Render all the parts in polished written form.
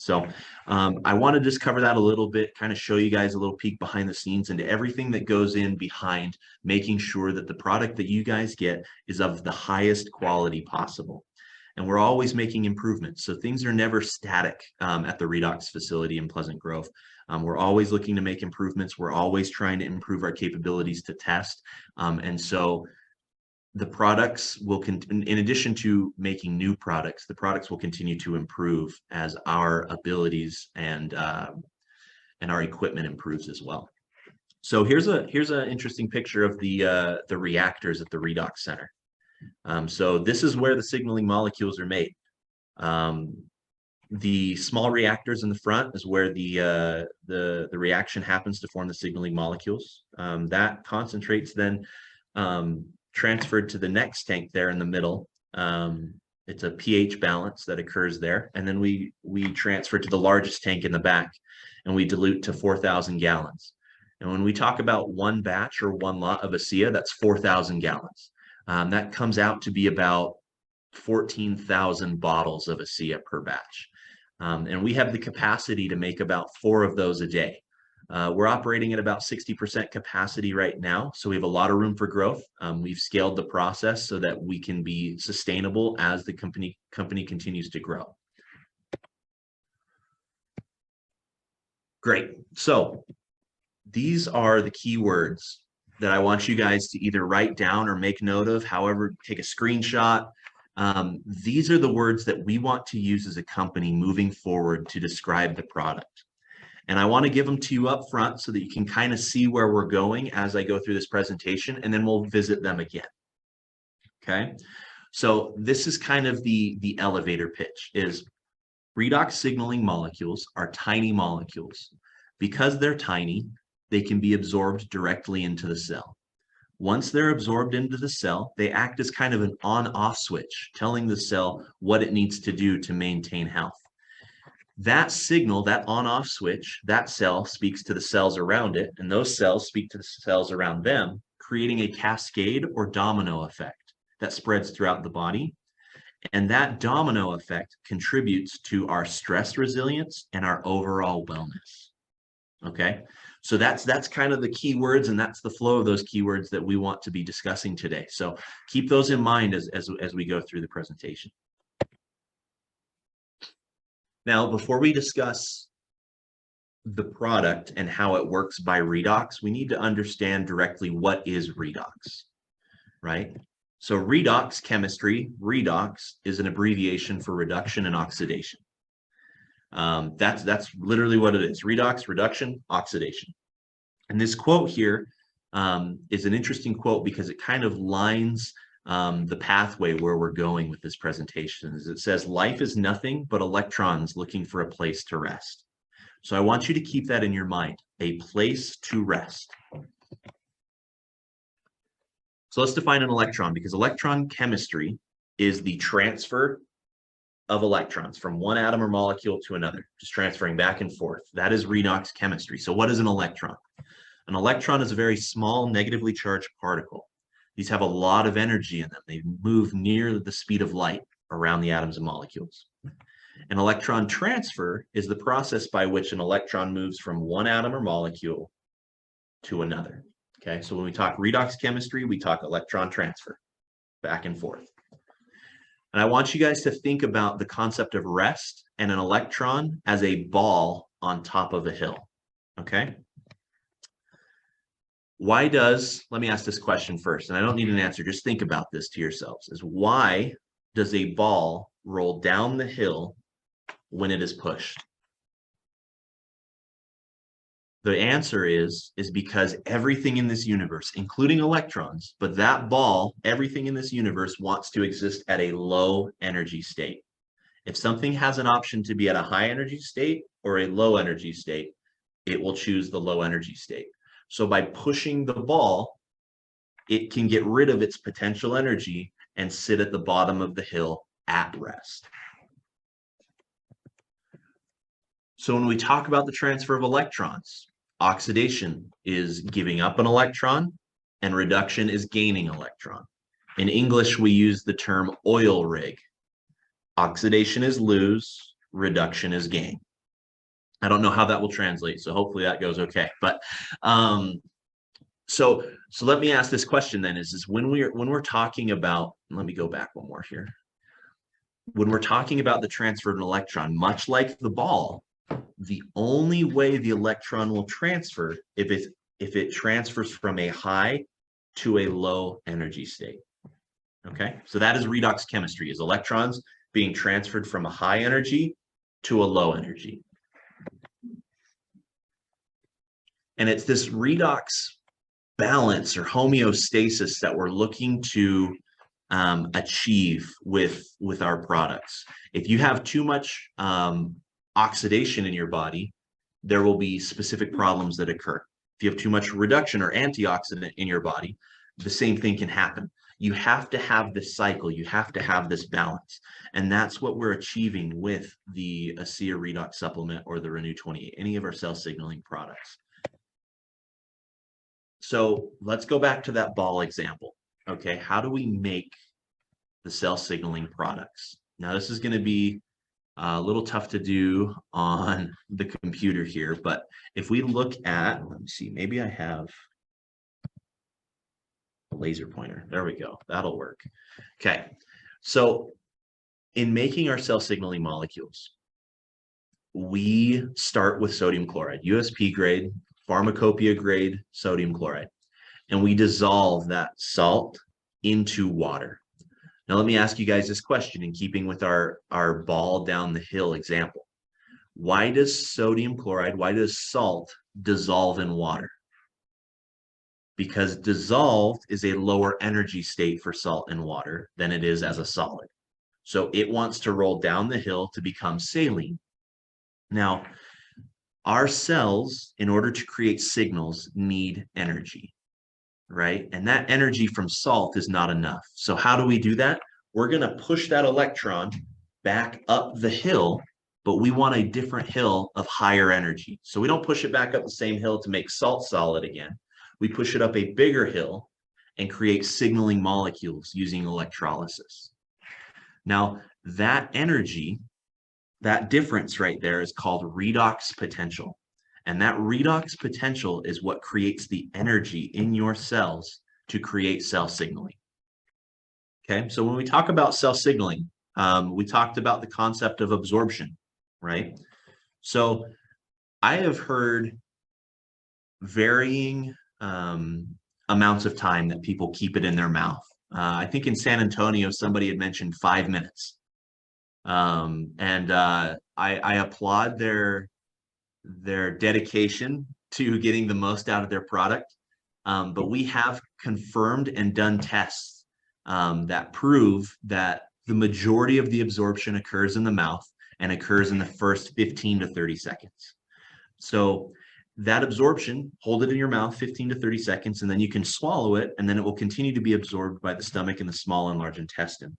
So I want to just cover that a little bit, kind of show you guys a little peek behind the scenes into everything that goes in behind making sure that the product that you guys get is of the highest quality possible. And we're always making improvements. So things are never static at the Redox facility in Pleasant Grove. We're always looking to make improvements. We're always trying to improve our capabilities to test. And so the products will, in addition to making new products, the products will continue to improve as our abilities and our equipment improves as well. So here's an interesting picture of the reactors at the Redox Center. So this is where the signaling molecules are made. The small reactors in the front is where the reaction happens to form the signaling molecules. That concentrates then transferred to the next tank there in the middle. It's a pH balance that occurs there. And then we transfer to the largest tank in the back and we dilute to 4,000 gallons. And when we talk about one batch or one lot of ASÄA, that's 4,000 gallons. That comes out to be about 14,000 bottles of ASÄA per batch. And we have the capacity to make about 4 of those a day. We're operating at about 60% capacity right now, so we have a lot of room for growth. We've scaled the process so that we can be sustainable as the company continues to grow. Great. So these are the keywords that I want you guys to either write down or make note of, however, take a screenshot. These are the words that we want to use as a company moving forward to describe the product. And I want to give them to you up front so that you can kind of see where we're going as I go through this presentation, and then we'll visit them again. Okay, so this is kind of the elevator pitch is redox signaling molecules are tiny molecules. Because they're tiny, they can be absorbed directly into the cell. Once they're absorbed into the cell, they act as kind of an on-off switch, telling the cell what it needs to do to maintain health. That signal, that on-off switch, that cell speaks to the cells around it, and those cells speak to the cells around them, creating a cascade or domino effect that spreads throughout the body. And that domino effect contributes to our stress resilience and our overall wellness. Okay, so that's kind of the keywords, and that's the flow of those keywords that we want to be discussing today. So keep those in mind as we go through the presentation. Now, before we discuss the product and how it works by redox, we need to understand directly what is redox, right? So redox chemistry, redox is an abbreviation for reduction and oxidation. That's literally what it is. Redox, reduction, oxidation. And this quote here is an interesting quote because it kind of lines the pathway where we're going with this presentation. As it says, life is nothing but electrons looking for a place to rest. So I want you to keep that in your mind, a place to rest. So let's define an electron, because electron chemistry is the transfer of electrons from one atom or molecule to another, just transferring back and forth. That is redox chemistry. So what is an electron? An electron is a very small negatively charged particle. These have a lot of energy in them. They move near the speed of light around the atoms and molecules. An electron transfer is the process by which an electron moves from one atom or molecule to another. Okay, so when we talk redox chemistry, we talk electron transfer, back and forth. And I want you guys to think about the concept of rest and an electron as a ball on top of a hill. Okay? Why does, let me ask this question first, and I don't need an answer, just think about this to yourselves, is why does a ball roll down the hill when it is pushed? The answer is because everything in this universe, including electrons, but that ball, everything in this universe wants to exist at a low energy state. If something has an option to be at a high energy state or a low energy state, it will choose the low energy state. So by pushing the ball, it can get rid of its potential energy and sit at the bottom of the hill at rest. So when we talk about the transfer of electrons, oxidation is giving up an electron and reduction is gaining an electron. In English, we use the term oil rig. Oxidation is lose, reduction is gain. I don't know how that will translate, so hopefully that goes okay. But so let me ask this question then: is when we're talking about, let me go back one more here. When we're talking about the transfer of an electron, much like the ball, the only way the electron will transfer if it transfers from a high to a low energy state. Okay, so that is redox chemistry, is electrons being transferred from a high energy to a low energy. And it's this redox balance or homeostasis that we're looking to achieve with our products. If you have too much oxidation in your body, there will be specific problems that occur. If you have too much reduction or antioxidant in your body, the same thing can happen. You have to have this cycle. You have to have this balance. And that's what we're achieving with the ASÄA Redox Supplement or the Renew 28, any of our cell signaling products. So let's go back to that ball example. Okay, how do we make the cell signaling products? Now, this is going to be a little tough to do on the computer here, but if we look at, let me see, maybe I have a laser pointer. There we go. That'll work. Okay, so in making our cell signaling molecules, we start with sodium chloride, USP grade, pharmacopoeia grade sodium chloride, and we dissolve that salt into water. Now, let me ask you guys this question in keeping with our ball down the hill example. Why does sodium chloride, why does salt dissolve in water? Because dissolved is a lower energy state for salt in water than it is as a solid. So it wants to roll down the hill to become saline. Now, our cells, in order to create signals, need energy, right? And that energy from salt is not enough. So how do we do that? We're going to push that electron back up the hill, but we want a different hill of higher energy. So we don't push it back up the same hill to make salt solid again. We push it up a bigger hill and create signaling molecules using electrolysis. Now, that energy, that difference right there is called redox potential. And that redox potential is what creates the energy in your cells to create cell signaling. Okay, so when we talk about cell signaling, we talked about the concept of absorption, right? So I have heard varying amounts of time that people keep it in their mouth. I think in San Antonio, somebody had mentioned 5 minutes. I applaud their dedication to getting the most out of their product. But we have confirmed and done tests that prove that the majority of the absorption occurs in the mouth and occurs in the first 15 to 30 seconds. So that absorption, hold it in your mouth 15 to 30 seconds, and then you can swallow it, and then it will continue to be absorbed by the stomach and the small and large intestine.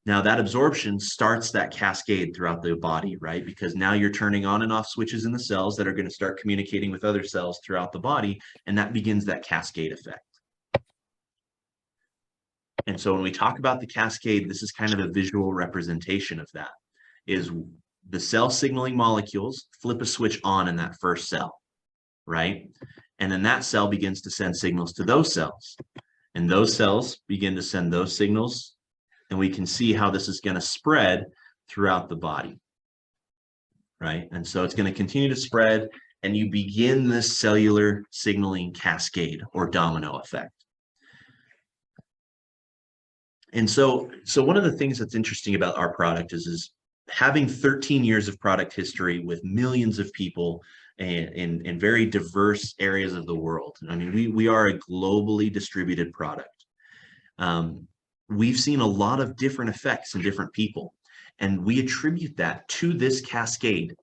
Now, that absorption starts that cascade throughout the body, right? Because now you're turning on and off switches in the cells that are going to start communicating with other cells throughout the body, and that begins that cascade effect. And so when we talk about the cascade, this is kind of a visual representation of that, is the cell signaling molecules flip a switch on in that first cell, right? And then that cell begins to send signals to those cells. And those cells begin to send those signals, and we can see how this is going to spread throughout the body, right? And so it's going to continue to spread, and you begin this cellular signaling cascade or domino effect. And so one of the things that's interesting about our product is having 13 years of product history with millions of people in very diverse areas of the world. I mean, we are a globally distributed product. We've seen a lot of different effects in different people, and we attribute that to this cascade.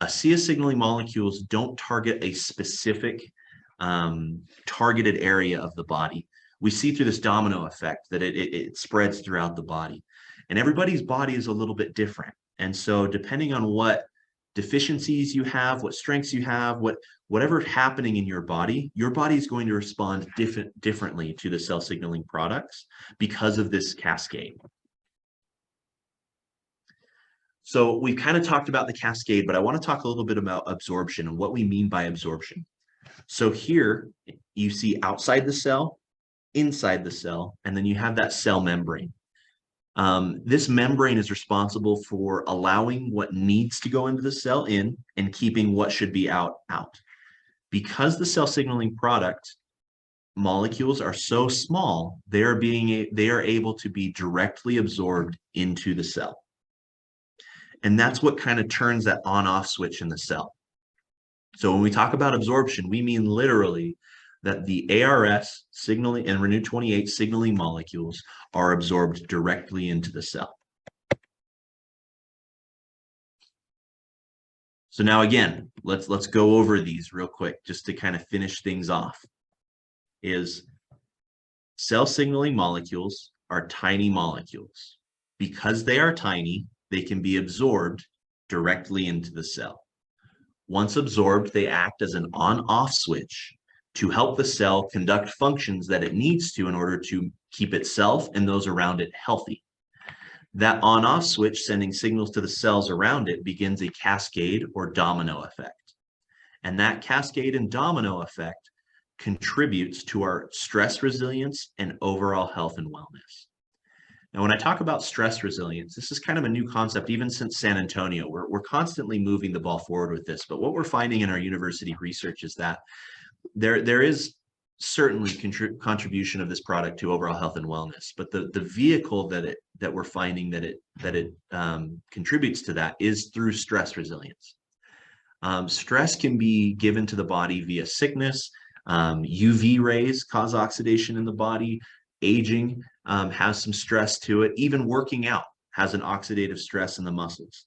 ASÄA signaling molecules don't target a specific targeted area of the body. We see through this domino effect that it spreads throughout the body, and everybody's body is a little bit different. And so depending on what deficiencies you have, what strengths you have, whatever's happening in your body is going to respond differently to the cell signaling products because of this cascade. So we've kind of talked about the cascade, but I want to talk a little bit about absorption and what we mean by absorption. So here you see outside the cell, inside the cell, and then you have that cell membrane. This membrane is responsible for allowing what needs to go into the cell in and keeping what should be out. Because the cell signaling product molecules are so small, they are able to be directly absorbed into the cell. And that's what kind of turns that on-off switch in the cell. So when we talk about absorption, we mean literally that the ARS signaling and Renew 28 signaling molecules are absorbed directly into the cell. So now again, let's go over these real quick just to kind of finish things off. Is cell signaling molecules are tiny molecules. Because they are tiny, they can be absorbed directly into the cell. Once absorbed, they act as an on-off switch to help the cell conduct functions that it needs to in order to keep itself and those around it healthy. That on-off switch sending signals to the cells around it begins a cascade or domino effect. And that cascade and domino effect contributes to our stress resilience and overall health and wellness. Now, when I talk about stress resilience, this is kind of a new concept, even since San Antonio. We're constantly moving the ball forward with this, but what we're finding in our university research is that there is certainly contribution of this product to overall health and wellness, but the vehicle that we're finding that it contributes to that is through stress resilience. Stress can be given to the body via sickness. UV rays cause oxidation in the body. Aging has some stress to it. Even working out has an oxidative stress in the muscles.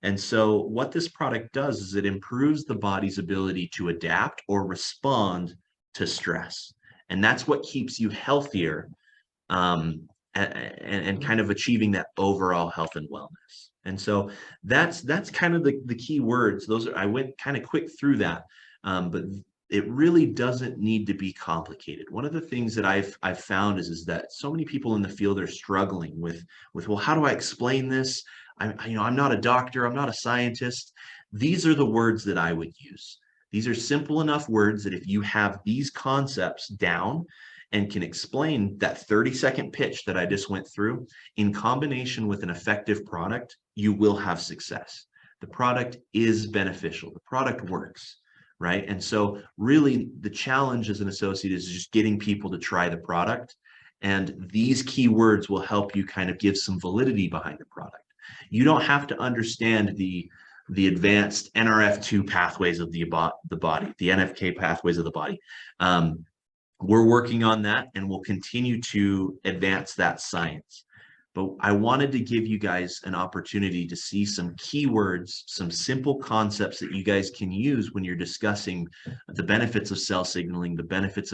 And so what this product does is it improves the body's ability to adapt or respond to stress. And that's what keeps you healthier and kind of achieving that overall health and wellness. And so that's kind of the key words. I went kind of quick through that, but it really doesn't need to be complicated. One of the things that I've found is that so many people in the field are struggling with well, how do I explain this? I'm not a doctor, I'm not a scientist. These are the words that I would use. These are simple enough words that if you have these concepts down and can explain that 30-second pitch that I just went through in combination with an effective product, you will have success. The product is beneficial. The product works, right? And so really the challenge as an associate is just getting people to try the product. And these keywords will help you kind of give some validity behind the product. You don't have to understand the advanced NRF2 pathways of the body, the NFK pathways of the body. We're working on that and we'll continue to advance that science. But I wanted to give you guys an opportunity to see some keywords, some simple concepts that you guys can use when you're discussing the benefits of cell signaling, the benefits of